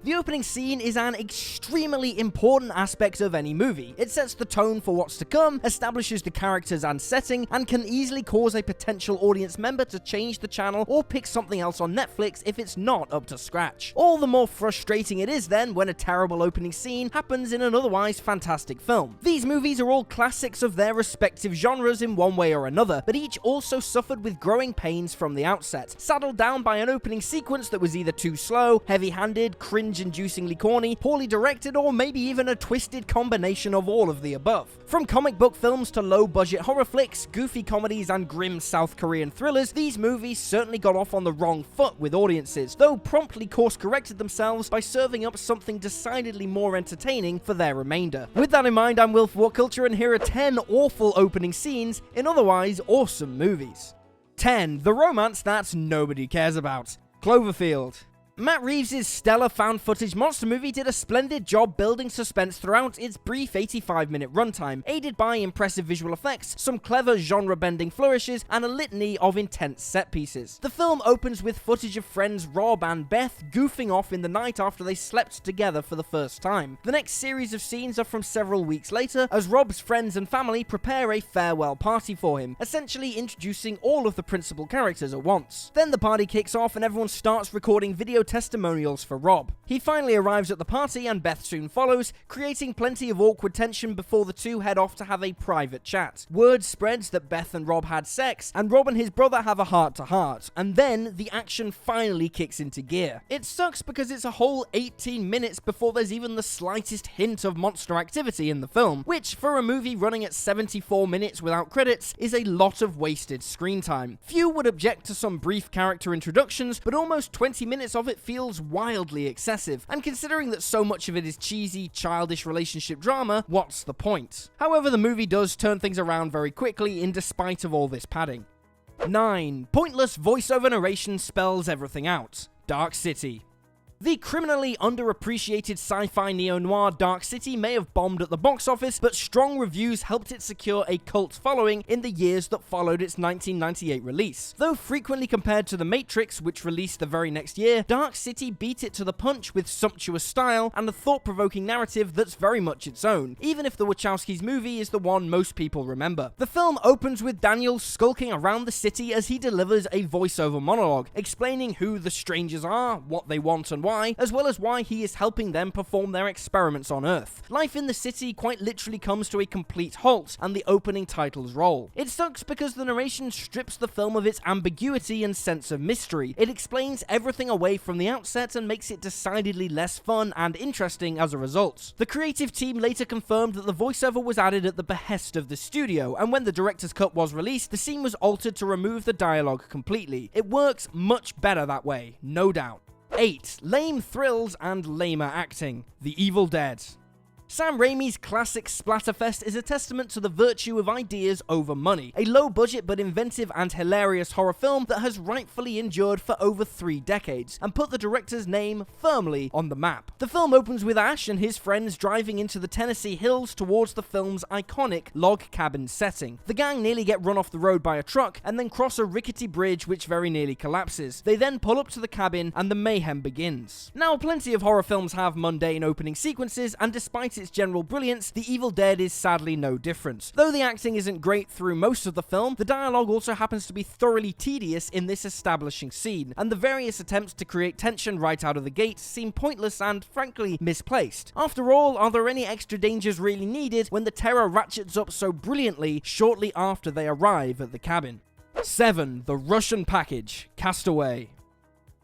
The opening scene is an extremely important aspect of any movie. It sets the tone for what's to come, establishes the characters and setting, and can easily cause a potential audience member to change the channel or pick something else on Netflix if it's not up to scratch. All the more frustrating it is then when a terrible opening scene happens in an otherwise fantastic film. These movies are all classics of their respective genres in one way or another, but each also suffered with growing pains from the outset, saddled down by an opening sequence that was either too slow, heavy-handed, cringe-inducingly corny, poorly directed, or maybe even a twisted combination of all of the above. From comic book films to low-budget horror flicks, goofy comedies, and grim South Korean thrillers, these movies certainly got off on the wrong foot with audiences, though promptly course-corrected themselves by serving up something decidedly more entertaining for their remainder. With that in mind, I'm Will for What Culture, and here are 10 awful opening scenes in otherwise awesome movies. 10. The romance that nobody cares about. Cloverfield. Matt Reeves' stellar found footage monster movie did a splendid job building suspense throughout its brief 85-minute runtime, aided by impressive visual effects, some clever genre-bending flourishes, and a litany of intense set pieces. The film opens with footage of friends Rob and Beth goofing off in the night after they slept together for the first time. The next series of scenes are from several weeks later, as Rob's friends and family prepare a farewell party for him, essentially introducing all of the principal characters at once. Then the party kicks off and everyone starts recording video testimonials for Rob. He finally arrives at the party and Beth soon follows, creating plenty of awkward tension before the two head off to have a private chat. Word spreads that Beth and Rob had sex, and Rob and his brother have a heart-to-heart, and then the action finally kicks into gear. It sucks because it's a whole 18 minutes before there's even the slightest hint of monster activity in the film, which for a movie running at 74 minutes without credits is a lot of wasted screen time. Few would object to some brief character introductions, but almost 20 minutes of it feels wildly excessive, and considering that so much of it is cheesy, childish relationship drama, what's the point? However, the movie does turn things around very quickly in despite of all this padding. 9. Pointless voiceover narration spells everything out. Dark City. The criminally underappreciated sci-fi neo-noir Dark City may have bombed at the box office, but strong reviews helped it secure a cult following in the years that followed its 1998 release. Though frequently compared to The Matrix, which released the very next year, Dark City beat it to the punch with sumptuous style and a thought-provoking narrative that's very much its own, even if the Wachowskis movie is the one most people remember. The film opens with Daniel skulking around the city as he delivers a voiceover monologue, explaining who the strangers are, what they want and why, as well as why he is helping them perform their experiments on Earth. Life in the city quite literally comes to a complete halt, and the opening titles roll. It sucks because the narration strips the film of its ambiguity and sense of mystery. It explains everything away from the outset and makes it decidedly less fun and interesting as a result. The creative team later confirmed that the voiceover was added at the behest of the studio, and when the director's cut was released, the scene was altered to remove the dialogue completely. It works much better that way, no doubt. 8. Lame thrills and lamer acting. The Evil Dead. Sam Raimi's classic splatterfest is a testament to the virtue of ideas over money, a low-budget but inventive and hilarious horror film that has rightfully endured for over 3 decades, and put the director's name firmly on the map. The film opens with Ash and his friends driving into the Tennessee hills towards the film's iconic log cabin setting. The gang nearly get run off the road by a truck, and then cross a rickety bridge which very nearly collapses. They then pull up to the cabin, and the mayhem begins. Now, plenty of horror films have mundane opening sequences, and despite its general brilliance, The Evil Dead is sadly no different. Though the acting isn't great through most of the film, the dialogue also happens to be thoroughly tedious in this establishing scene, and the various attempts to create tension right out of the gate seem pointless and, frankly, misplaced. After all, are there any extra dangers really needed when the terror ratchets up so brilliantly shortly after they arrive at the cabin? 7. The Russian Package. Castaway.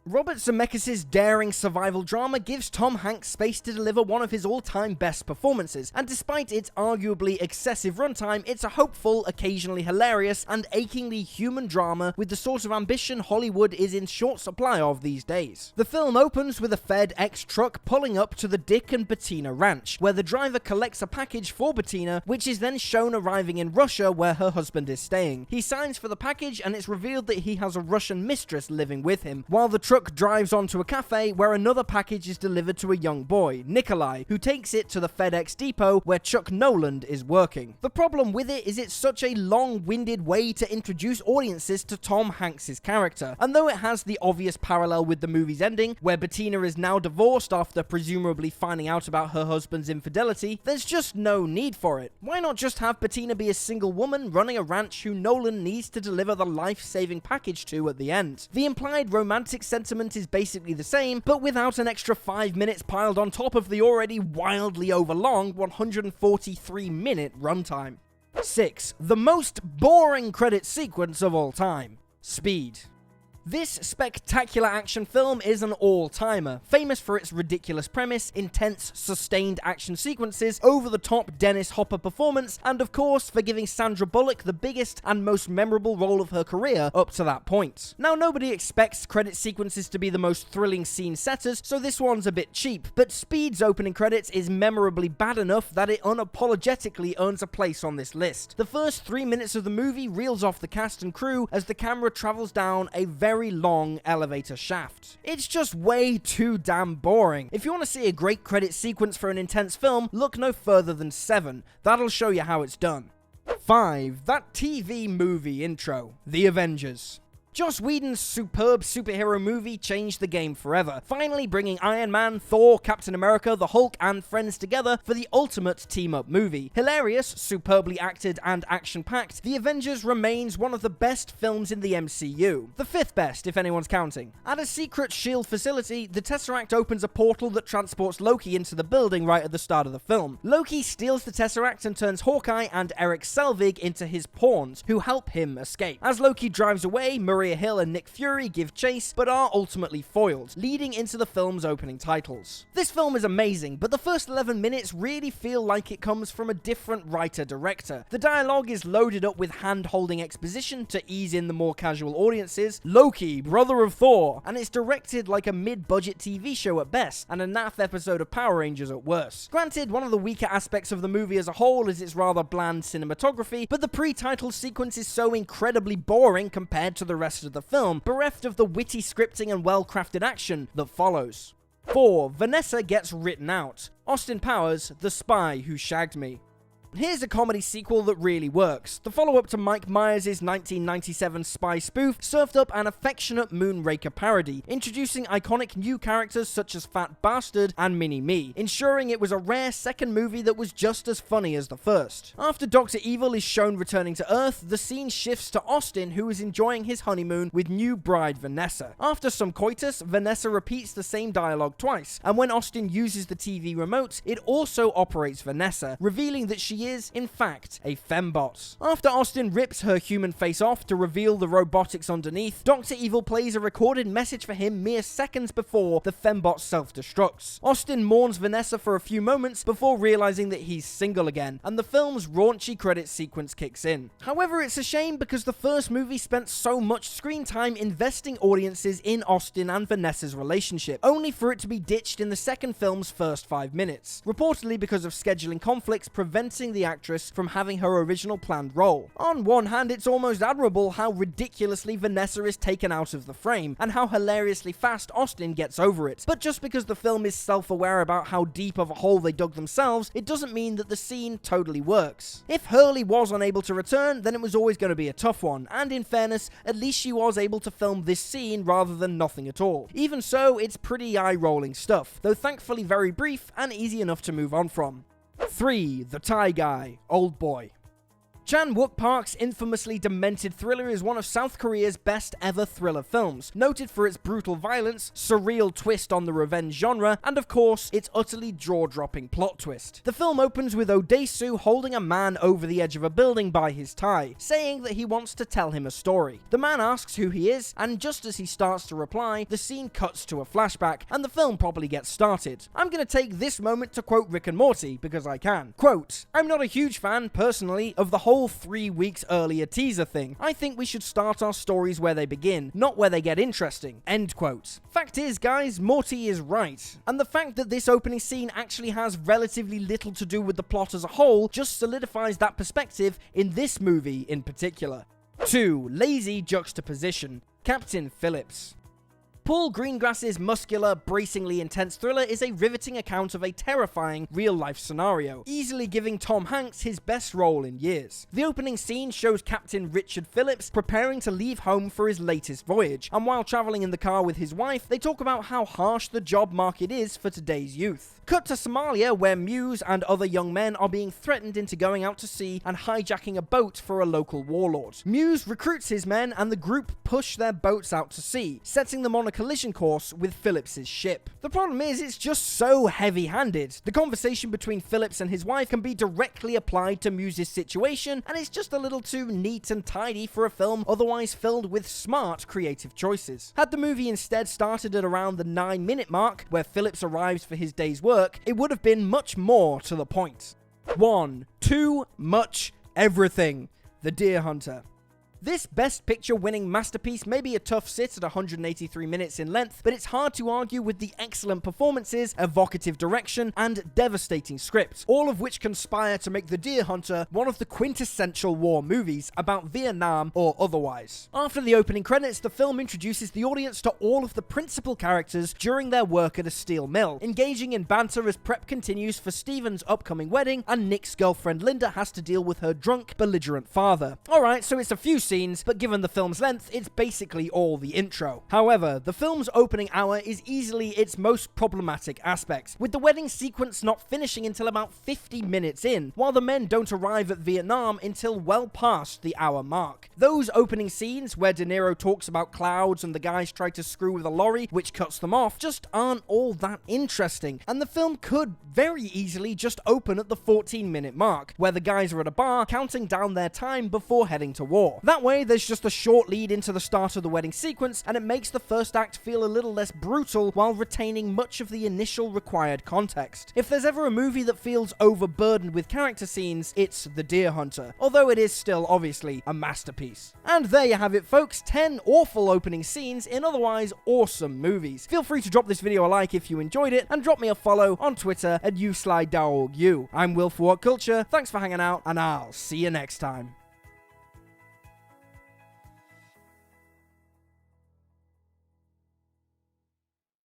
Robert Zemeckis' daring survival drama gives Tom Hanks space to deliver one of his all-time best performances, and despite its arguably excessive runtime, it's a hopeful, occasionally hilarious, and achingly human drama with the sort of ambition Hollywood is in short supply of these days. The film opens with a FedEx truck pulling up to the Dick and Bettina Ranch, where the driver collects a package for Bettina, which is then shown arriving in Russia where her husband is staying. He signs for the package, and it's revealed that he has a Russian mistress living with him. While the truck truck drives onto a cafe where another package is delivered to a young boy, Nikolai, who takes it to the FedEx depot where Chuck Noland is working. The problem with it is it's such a long-winded way to introduce audiences to Tom Hanks' character, and though it has the obvious parallel with the movie's ending, where Bettina is now divorced after presumably finding out about her husband's infidelity, there's just no need for it. Why not just have Bettina be a single woman running a ranch who Nolan needs to deliver the life-saving package to at the end? The implied romantic sentiment is basically the same, but without an extra 5 minutes piled on top of the already wildly overlong 143-minute runtime. 6. The most boring credit sequence of all time. Speed. This spectacular action film is an all-timer, famous for its ridiculous premise, intense, sustained action sequences, over-the-top Dennis Hopper performance, and of course for giving Sandra Bullock the biggest and most memorable role of her career up to that point. Now, nobody expects credit sequences to be the most thrilling scene setters, so this one's a bit cheap, but Speed's opening credits is memorably bad enough that it unapologetically earns a place on this list. The first 3 minutes of the movie reels off the cast and crew as the camera travels down a very long elevator shaft. It's just way too damn boring. If you want to see a great credit sequence for an intense film, look no further than 7. That'll show you how it's done. 5. That TV movie intro. The Avengers. Joss Whedon's superb superhero movie changed the game forever, finally bringing Iron Man, Thor, Captain America, the Hulk, and friends together for the ultimate team-up movie. Hilarious, superbly acted, and action-packed, The Avengers remains one of the best films in the MCU. The 5th best, if anyone's counting. At a secret S.H.I.E.L.D. facility, the Tesseract opens a portal that transports Loki into the building right at the start of the film. Loki steals the Tesseract and turns Hawkeye and Eric Selvig into his pawns, who help him escape. As Loki drives away, Maria Hill and Nick Fury give chase, but are ultimately foiled, leading into the film's opening titles. This film is amazing, but the first 11 minutes really feel like it comes from a different writer-director. The dialogue is loaded up with hand-holding exposition to ease in the more casual audiences, Loki, brother of Thor, and it's directed like a mid-budget TV show at best, and a naff episode of Power Rangers at worst. Granted, one of the weaker aspects of the movie as a whole is its rather bland cinematography, but the pre-title sequence is so incredibly boring compared to the rest of the film, bereft of the witty scripting and well-crafted action that follows. 4. Vanessa gets written out. Austin Powers, The Spy Who Shagged Me. Here's a comedy sequel that really works. The follow-up to Mike Myers' 1997 spy spoof served up an affectionate Moonraker parody, introducing iconic new characters such as Fat Bastard and Mini-Me, ensuring it was a rare second movie that was just as funny as the first. After Dr. Evil is shown returning to Earth, the scene shifts to Austin, who is enjoying his honeymoon with new bride Vanessa. After some coitus, Vanessa repeats the same dialogue twice, and when Austin uses the TV remote, it also operates Vanessa, revealing that she is, in fact, a fembot. After Austin rips her human face off to reveal the robotics underneath, Dr. Evil plays a recorded message for him mere seconds before the fembot self-destructs. Austin mourns Vanessa for a few moments before realizing that he's single again, and the film's raunchy credit sequence kicks in. However, it's a shame because the first movie spent so much screen time investing audiences in Austin and Vanessa's relationship, only for it to be ditched in the second film's first 5 minutes, reportedly because of scheduling conflicts preventing the actress from having her original planned role. On one hand, it's almost admirable how ridiculously Vanessa is taken out of the frame, and how hilariously fast Austin gets over it. But just because the film is self-aware about how deep of a hole they dug themselves, it doesn't mean that the scene totally works. If Hurley was unable to return, then it was always going to be a tough one, and in fairness, at least she was able to film this scene rather than nothing at all. Even so, it's pretty eye-rolling stuff, though thankfully very brief and easy enough to move on from. 3. The Thai Guy, Old Boy. Chan Wook Park's infamously demented thriller is one of South Korea's best ever thriller films, noted for its brutal violence, surreal twist on the revenge genre, and of course, its utterly jaw-dropping plot twist. The film opens with Odae-soo holding a man over the edge of a building by his tie, saying that he wants to tell him a story. The man asks who he is, and just as he starts to reply, the scene cuts to a flashback, and the film properly gets started. I'm gonna take this moment to quote Rick and Morty, because I can. Quote, "I'm not a huge fan, personally, of the whole 3 weeks earlier teaser thing. I think we should start our stories where they begin, not where they get interesting." End quote. Fact is, guys, Morty is right. And the fact that this opening scene actually has relatively little to do with the plot as a whole just solidifies that perspective in this movie in particular. 2. Lazy juxtaposition. Captain Phillips. Paul Greengrass's muscular, bracingly intense thriller is a riveting account of a terrifying, real-life scenario, easily giving Tom Hanks his best role in years. The opening scene shows Captain Richard Phillips preparing to leave home for his latest voyage, and while traveling in the car with his wife, they talk about how harsh the job market is for today's youth. Cut to Somalia, where Muse and other young men are being threatened into going out to sea and hijacking a boat for a local warlord. Muse recruits his men, and the group push their boats out to sea, setting them on a collision course with Phillips' ship. The problem is, it's just so heavy-handed. The conversation between Phillips and his wife can be directly applied to Muse's situation, and it's just a little too neat and tidy for a film otherwise filled with smart, creative choices. Had the movie instead started at around the 9-minute mark, where Phillips arrives for his day's work, it would have been much more to the point. 1. Too much everything. The Deer Hunter. This Best Picture winning masterpiece may be a tough sit at 183 minutes in length, but it's hard to argue with the excellent performances, evocative direction, and devastating script, all of which conspire to make The Deer Hunter one of the quintessential war movies about Vietnam or otherwise. After the opening credits, the film introduces the audience to all of the principal characters during their work at a steel mill, engaging in banter as prep continues for Steven's upcoming wedding, and Nick's girlfriend Linda has to deal with her drunk, belligerent father. Alright, so it's a few scenes, but given the film's length, it's basically all the intro. However, the film's opening hour is easily its most problematic aspect, with the wedding sequence not finishing until about 50 minutes in, while the men don't arrive at Vietnam until well past the hour mark. Those opening scenes, where De Niro talks about clouds and the guys try to screw with a lorry, which cuts them off, just aren't all that interesting, and the film could very easily just open at the 14-minute mark, where the guys are at a bar counting down their time before heading to war. That way, there's just a short lead into the start of the wedding sequence, and it makes the first act feel a little less brutal while retaining much of the initial required context. If there's ever a movie that feels overburdened with character scenes, it's The Deer Hunter, although it is still obviously a masterpiece. And there you have it, folks, 10 awful opening scenes in otherwise awesome movies. Feel free to drop this video a like if you enjoyed it, and drop me a follow on Twitter at YouSlyDawgU. I'm Will for What Culture, thanks for hanging out, and I'll see you next time.